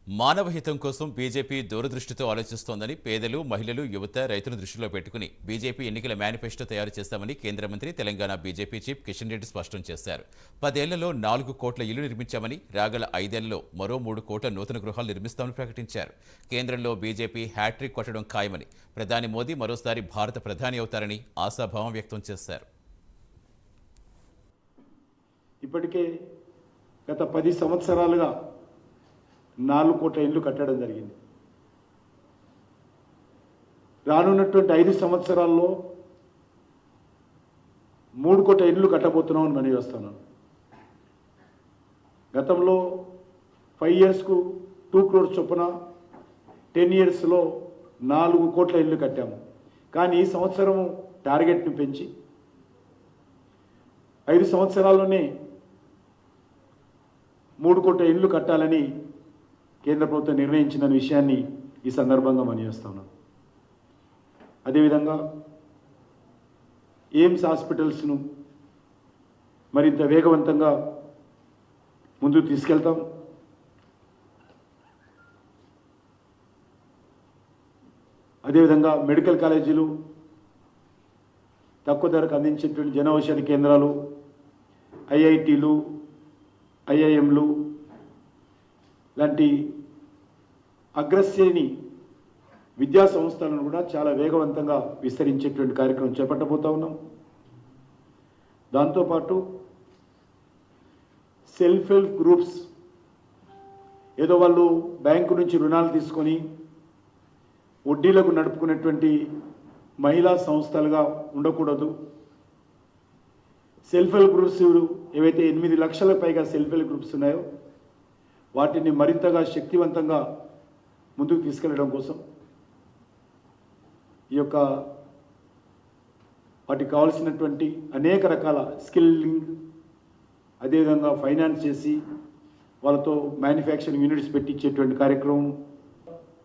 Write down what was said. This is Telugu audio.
మానవ హితం కోసం బీజేపీ దూరదృష్టితో ఆలోచిస్తోందని పేదలు, మహిళలు, యువత, రైతులను దృష్టిలో పెట్టుకుని బీజేపీ ఎన్నికల మేనిఫెస్టో తయారు చేస్తామని కేంద్ర మంత్రి తెలంగాణ బీజేపీ చీఫ్ కిషన్ రెడ్డి స్పష్టం చేశారు. 10 ఏళ్లలో 4 కోట్ల ఇళ్లు నిర్మించామని, రాగల 5 ఏళ్లలో మరో 3 కోట్ల నూతన గృహాలు నిర్మిస్తామని ప్రకటించారు. కేంద్రంలో బీజేపీ హ్యాట్రిక్ కొట్టడం ఖాయమని, ప్రధాని మోదీ మరోసారి భారత ప్రధాని అవుతారని ఆశాభావం వ్యక్తం చేశారు. ఇప్పటికే గత 10 సంవత్సరాలుగా 4 కోట్ల ఇళ్ళు కట్టడం జరిగింది. రానున్నటువంటి 5 సంవత్సరాల్లో 3 కోట్ల ఇళ్ళు కట్టబోతున్నామని మనవి చేస్తున్నాను. గతంలో 5 ఇయర్స్కు 2 crores చొప్పున 10 ఇయర్స్లో 4 కోట్ల ఇళ్ళు కట్టాము. కానీ ఈ సంవత్సరం టార్గెట్ని పెంచి 5 సంవత్సరాల్లోనే 3 కోట్ల ఇళ్ళు కట్టాలని కేంద్ర ప్రభుత్వం నిర్ణయించిన విషయాన్ని ఈ సందర్భంగా మనం చేస్తున్నాం. అదేవిధంగా ఎయిమ్స్ హాస్పిటల్స్ను మరింత వేగవంతంగా ముందుకు తీసుకెళ్తాం. అదేవిధంగా మెడికల్ కాలేజీలు, తక్కువ ధరకు అందించేటువంటి జన ఔషధ కేంద్రాలు, ఐఐటీలు, ఐఐఎంలు లాంటి అగ్రశ్రేణి విద్యా సంస్థలను కూడా చాలా వేగవంతంగా విస్తరించేటువంటి కార్యక్రమం చేపట్టబోతా ఉన్నాం. దాంతోపాటు సెల్ఫ్ హెల్ప్ గ్రూప్స్, ఏదో వాళ్ళు బ్యాంకు నుంచి రుణాలు తీసుకొని వడ్డీలకు నడుపుకునేటువంటి మహిళా సంస్థలుగా ఉండకూడదు. సెల్ఫ్ హెల్ప్ గ్రూప్స్ ఏవైతే 8 లక్షల పైగా సెల్ఫ్ హెల్ప్ గ్రూప్స్ ఉన్నాయో వాటిని మరింతగా శక్తివంతంగా ముందుకు తీసుకెళ్లడం కోసం ఈ యొక్క వాటికి కావాల్సినటువంటి అనేక రకాల స్కిల్లింగ్, అదేవిధంగా ఫైనాన్స్ చేసి వాళ్ళతో మ్యానుఫ్యాక్చరింగ్ యూనిట్స్ పెట్టించేటువంటి కార్యక్రమం